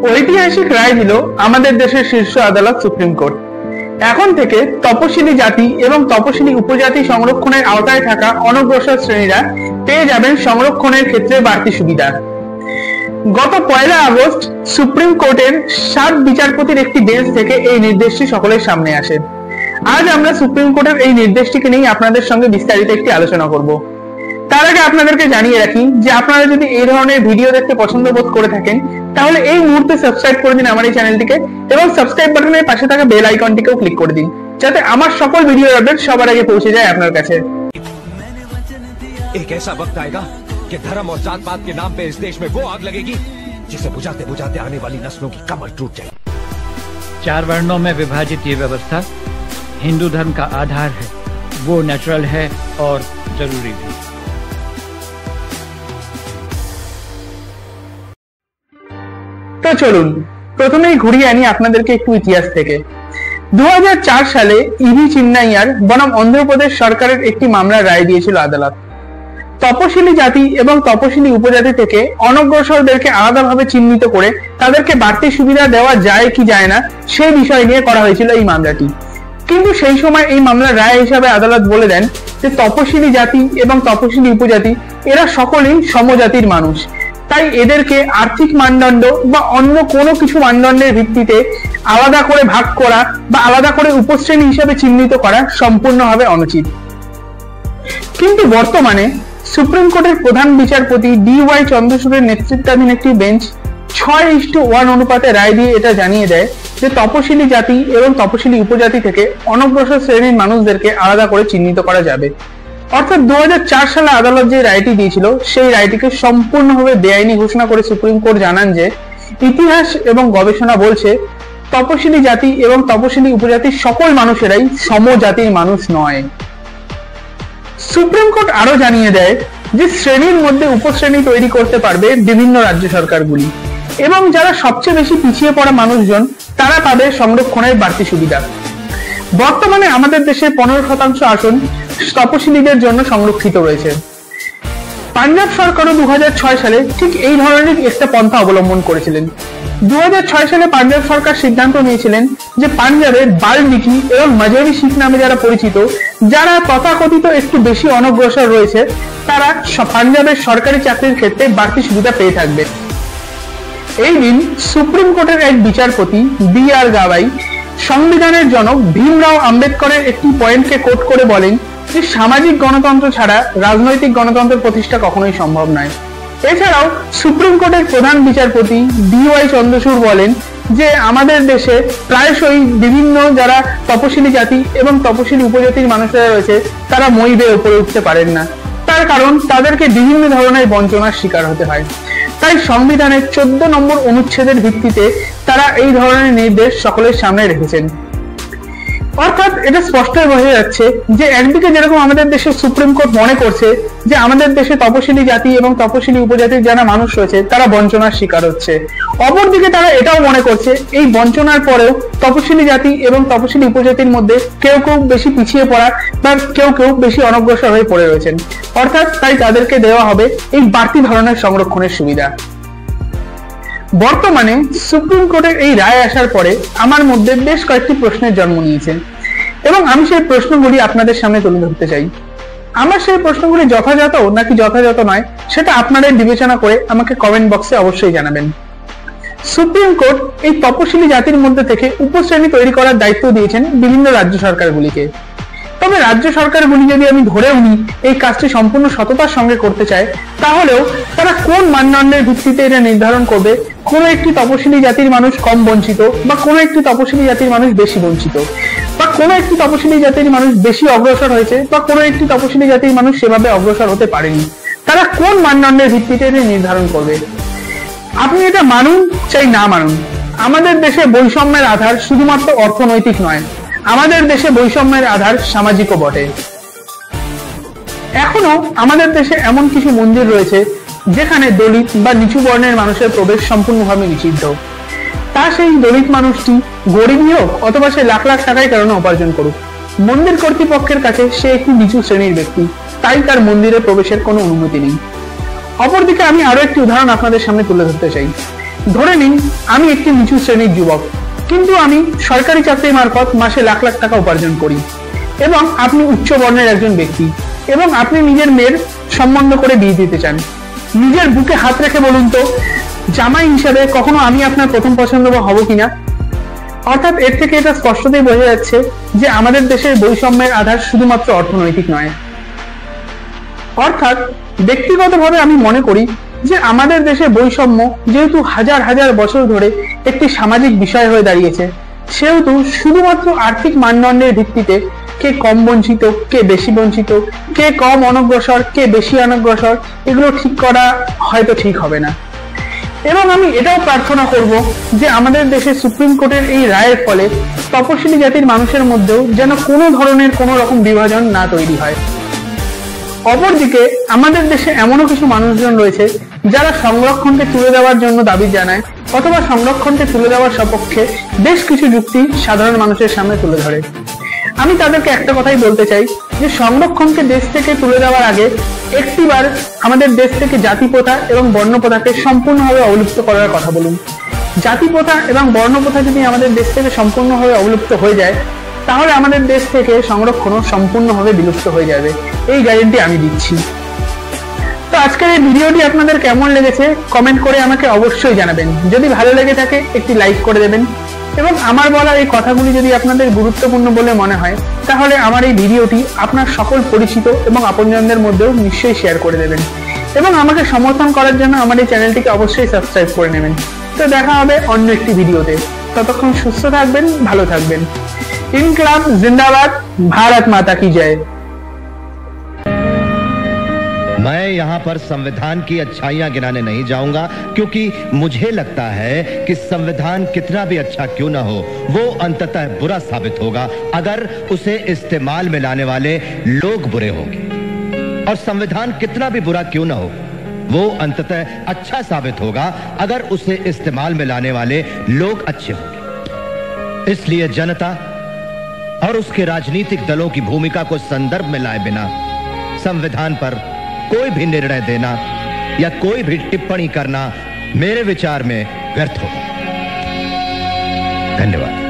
ঐতিহাসিক রায় দিল আমাদের দেশের শীর্ষ আদালত সুপ্রিম কোর্ট। এখন থেকে তপশিলি জাতি এবং তপশিলি উপজাতি সংরক্ষণের আওতায় থাকা অনগ্রসর শ্রেণীরা পেয়ে যাবেন সংরক্ষণের ক্ষেত্রে বাড়তি সুবিধা। গত 1 আগস্ট সুপ্রিম কোর্টের 7 বিচারপতির একটি বেঞ্চ থেকে এই নির্দেশটি সকলের সামনে আসে। আজ আমরা সুপ্রিম কোর্টের এই নির্দেশটিকে নিয়ে আপনাদের সঙ্গে বিস্তারিত একটি আলোচনা করব। তার আগে আপনাদেরকে জানিয়ে রাখি যে আপনারা যদি এই ধরনের ভিডিও দেখতে পছন্দ বোধ করে থাকেন তাহলে এই মুহূর্তে সাবস্ক্রাইব করে দিন আমার এই চ্যানেলটিকে এবং সাবস্ক্রাইব বাটনের পাশে থাকা বেল আইকনটিকেও ক্লিক করে দিন যাতে আমার সকল ভিডিওর আপডেট সবার আগে পৌঁছে যায় আপনার কাছে। एक ऐसा वक्त आएगा कि धर्म और जात पात के नाम पे इस देश में वो आग लगेगी जिसे बुझाते बुझाते आने वाली नस्लों की कमर टूट जाएगी। 4 वर्णों में विभाजित ये व्यवस्था हिंदू धर्म का आधार है, वो नेचुरल है और जरूरी भी। তো চলুন প্রথমেই ঘুরিয়ে আনি আপনাদেরকে একটু ইতিহাস থেকে। 2004 সালে ইভি চিন্নাইয়ার বনাম অন্ধ্রপ্রদেশ সরকারের একটি মামলার রায় দিয়েছিল আদালত। তপশিলি জাতি এবং তপশিলি উপজাতি থেকে অনগ্রসরদেরকে আলাদাভাবে চিহ্নিত করে তাদেরকে বাড়তি সুবিধা দেওয়া যায় কি যায় না সেই বিষয় নিয়ে করা হয়েছিল এই মামলাটি। কিন্তু সেই সময় এই মামলার রায় হিসাবে আদালত বলে দেন যে তপশিলি জাতি এবং তপশিলি উপজাতি এরা সকলেই সমজাতির মানুষ, তাই এদেরকে আর্থিক মানদণ্ড বা অন্য কোনো কিছু মানদণ্ডের ভিত্তিতে আলাদা করে ভাগ করা বা আলাদা করে উপশ্রেণী হিসেবে চিহ্নিত করা সম্পূর্ণভাবে অনুচিত। কিন্তু বর্তমানে সুপ্রিম কোর্টের প্রধান বিচারপতি DY চন্দ্রচূড়ের নেতৃত্বাধীন একটি বেঞ্চ 6:1 অনুপাতে রায় দিয়ে এটা জানিয়ে দেয় যে তপশিলি জাতি এবং তপশিলি উপজাতি থেকে অনগ্রসর শ্রেণীর মানুষদেরকে আলাদা করে চিহ্নিত করা যাবে। অর্থাৎ 2004 সালে আদালত যে রায়টি দিয়েছিল সেই রায়টিকে সম্পূর্ণভাবে বেআইনি ঘোষণা করে সুপ্রিম কোর্ট জানান যে ইতিহাস এবং গবেষণা বলছে তপশিলি জাতি এবং তপশিলি উপজাতির সকল মানুষেরাই সমজাতির মানুষ নয়। সুপ্রিম কোর্ট আরো জানিয়ে দেয় যে শ্রেণীর মধ্যে উপশ্রেণী তৈরি করতে পারবে বিভিন্ন রাজ্য সরকারগুলি এবং যারা সবচেয়ে বেশি পিছিয়ে পড়া মানুষজন তারা পাবে সংরক্ষণের বাড়তি সুবিধা। বর্তমানে আমাদের দেশে 15% আসন তপশিলীদের জন্য সংরক্ষিত রয়েছে। পাঞ্জাব সরকারও 2006 সালে ঠিক এই ধরনের একটা পন্থা অবলম্বন করেছিলেন। 2006 সালে পাঞ্জাব সরকার সিদ্ধান্ত নিয়েছিলেন যে পাঞ্জাবের বাল্মীকি এবং মাঝারি শিখ নামে যারা পরিচিত, যারা তথাকথিত একটু বেশি অনগ্রসর রয়েছে, তারা পাঞ্জাবের সরকারি চাকরির ক্ষেত্রে বাড়তি সুবিধা পেয়ে থাকবে। এই দিন সুপ্রিম কোর্টের এক বিচারপতি BR গাভাই সংবিধানের জনক ভীমরাও আম্বেদকরের একটি পয়েন্টকে কোট করে বলেন যে সামাজিক গণতন্ত্র ছাড়া রাজনৈতিক গণতন্ত্র প্রতিষ্ঠা কখনোই সম্ভব নয়। এছাড়াও সুপ্রিম কোর্টের প্রধান বিচারপতি DY চন্দ্রচূড় বলেন যে আমাদের দেশে প্রায়শই বিভিন্ন যারা তপশিলি জাতি এবং তপশিলি উপজাতির মানুষেরা রয়েছে তারা মই বেয়ে উপরে উঠতে পারেন না, তার কারণ তাদেরকে বিভিন্ন ধরনের বঞ্চনার শিকার হতে হয়। তাই সংবিধানের 14 নম্বর অনুচ্ছেদের ভিত্তিতে তারা এই ধরনের নির্দেশ সকলের সামনে রেখেছেন। অর্থাৎ এটা স্পষ্ট বোঝা যাচ্ছে যে একদিকে যেরকম আমাদের দেশের সুপ্রিম কোর্ট মনে করছে যে আমাদের দেশে তপশিলি জাতি এবং তপশিলি উপজাতির যারা মানুষ রয়েছে তারা বঞ্চনার শিকার হচ্ছে, অপরদিকে তারা এটাও মনে করছে এই বঞ্চনার পরেও তপশিলি জাতি এবং তপশিলি উপজাতির মধ্যে কেউ কেউ বেশি পিছিয়ে পড়া বা কেউ কেউ বেশি অনগ্রসর হয়ে পড়ে রয়েছেন। অর্থাৎ তাই তাদেরকে দেওয়া হবে এই বাড়তি ধরনের সংরক্ষণের সুবিধা। বর্তমানে সুপ্রিম কোর্টের এই রায় আসার পরে আমার মধ্যে বেশ কয়েকটি প্রশ্নের জন্ম নিয়েছে এবং আমি সেই প্রশ্নগুলি আপনাদের সামনে তুলে ধরতে চাই। আমার সেই প্রশ্নগুলি যথাযথ নাকি যথাযথ নয় সেটা আপনারা বিবেচনা করে আমাকে কমেন্ট বক্সে অবশ্যই জানাবেন। সুপ্রিম কোর্ট এই তপশিলি জাতির মধ্যে থেকে উপশ্রেণী তৈরি করার দায়িত্ব দিয়েছেন বিভিন্ন রাজ্য সরকারগুলিকে। তবে রাজ্য সরকারগুলি যদি আমি ধরেও নিই এই কাজটি সম্পূর্ণ সততার সঙ্গে করতে চায়, তাহলেও তারা কোন মানদণ্ডের ভিত্তিতে এটা নির্ধারণ করবে কোন একটি তপশিলি জাতির মানুষ কম বঞ্চিত বা কোন একটি তপশিলি জাতির মানুষ বেশি বঞ্চিত, বা কোন একটি তপশিলি জাতির মানুষ বেশি অগ্রসর হয়েছে বা কোন একটি তপশিলি জাতির মানুষ সেভাবে অগ্রসর হতে পারেনি, তারা কোন মানদণ্ডের ভিত্তিতে এটা নির্ধারণ করবে? আপনি এটা মানুন চাই না মানুন, আমাদের দেশে বৈষম্যের আধার শুধুমাত্র অর্থনৈতিক নয়, আমাদের দেশে বৈষম্যের আধার সামাজিকও বটে। এখনো আমাদের দেশে এমন কিছু মন্দির রয়েছে যেখানে দলিত বা নিচু বর্ণের মানুষের প্রবেশ সম্পূর্ণভাবে নিষিদ্ধ। তা সেই দলিত মানুষটি গরিবই হোক অথবা সে লাখ লাখ টাকায় কারণে উপার্জন করুক, মন্দির কর্তৃপক্ষের কাছে সে একটি নিচু শ্রেণীর ব্যক্তি, তাই তার মন্দিরে প্রবেশের কোনো অনুমতি নেই। অপরদিকে আমি আরো একটি উদাহরণ আপনাদের সামনে তুলে ধরতে চাই। ধরে নিন আমি একটি নিচু শ্রেণীর যুবক, কিন্তু আমি সরকারি চাকরি মারফত মাসে লাখ লাখ টাকা উপার্জন করি, এবং আপনি উচ্চ বর্ণের একজন ব্যক্তি, এবং আপনি নিজের মেয়ের সম্বন্ধ করে বিয়ে দিতে চান। নিজের বুকে হাত রেখে বলুন তো, জামাই হিসাবে কখনো আমি আপনার প্রথম পছন্দ হব কিনা? অর্থাৎ এর থেকে এটা স্পষ্টতই বোঝা যাচ্ছে যে আমাদের দেশের বৈষম্যের আধার শুধুমাত্র অর্থনৈতিক নয়। অর্থাৎ ব্যক্তিগতভাবে আমি মনে করি যে আমাদের দেশে বৈষম্য যেহেতু হাজার হাজার বছর ধরে একটি সামাজিক বিষয় হয়ে দাঁড়িয়েছে, সেহেতু শুধুমাত্র আর্থিক মানদণ্ডের ভিত্তিতে কে কম বঞ্চিত, কে বেশি বঞ্চিত, কে কম অনগ্রসর, কে বেশি অনগ্রসর, এগুলো ঠিক করা হয়তো ঠিক হবে না। এবং আমি এটাও প্রার্থনা করব যে আমাদের দেশে সুপ্রিম কোর্টের এই রায়ের ফলে তপশিলি জাতির মানুষের মধ্যেও যেন কোনো ধরনের কোনো রকম বিভাজন না তৈরি হয়। অপরদিকে আমাদের দেশে এমনও কিছু মানুষজন রয়েছে যারা সংরক্ষণকে তুলে দেওয়ার জন্য দাবি জানায় অথবা সংরক্ষণকে তুলে দেওয়ার সপক্ষে বেশ কিছু যুক্তি সাধারণ মানুষের সামনে তুলে ধরে। আমি তাদেরকে একটা কথাই বলতে চাই যে সংরক্ষণকে দেশ থেকে তুলে দেওয়ার আগে একটিবার আমাদের দেশ থেকে জাতিপ্রথা এবং বর্ণপ্রথাকে সম্পূর্ণভাবে অবলুপ্ত করার কথা বলুন। জাতিপ্রথা এবং বর্ণপ্রথা যদি আমাদের দেশ থেকে সম্পূর্ণভাবে অবলুপ্ত হয়ে যায়, তাহলে আমাদের দেশ থেকে সংরক্ষণও সম্পূর্ণভাবে বিলুপ্ত হয়ে যাবে, এই গ্যারেন্টি আমি দিচ্ছি। তো আজকের এই ভিডিওটি আপনাদের কেমন লেগেছে কমেন্ট করে আমাকে অবশ্যই জানাবেন। যদি ভালো লেগে থাকে একটি লাইক করে দেবেন, এবং আমার বলা এই কথাগুলি যদি আপনাদের গুরুত্বপূর্ণ বলে মনে হয় তাহলে আমার এই ভিডিওটি আপনার সকল পরিচিত এবং আপনজনদের মধ্যেও নিশ্চয়ই শেয়ার করে দেবেন, এবং আমাকে সমর্থন করার জন্য আমার এই চ্যানেলটিকে অবশ্যই সাবস্ক্রাইব করে নেবেন। তো দেখা হবে অন্য একটি ভিডিওতে, ততক্ষণ সুস্থ থাকবেন, ভালো থাকবেন। ইনকলাব जिंदाबाद, भारत माता की जय। मैं यहाँ पर संविधान की अच्छाइयां गिनाने नहीं जाऊंगा, क्योंकि मुझे लगता है कि संविधान कितना भी अच्छा क्यों ना हो, वो अंततः बुरा साबित होगा अगर उसे इस्तेमाल में लाने वाले लोग बुरे होंगे, और संविधान कितना भी बुरा क्यों ना हो, वो अंततः अच्छा साबित होगा अगर उसे इस्तेमाल में लाने वाले लोग अच्छे होंगे। इसलिए जनता और उसके राजनीतिक दलों की भूमिका को संदर्भ में लाए बिना संविधान पर कोई भी निर्णय देना या कोई भी टिप्पणी करना मेरे विचार में व्यर्थ होगा। धन्यवाद।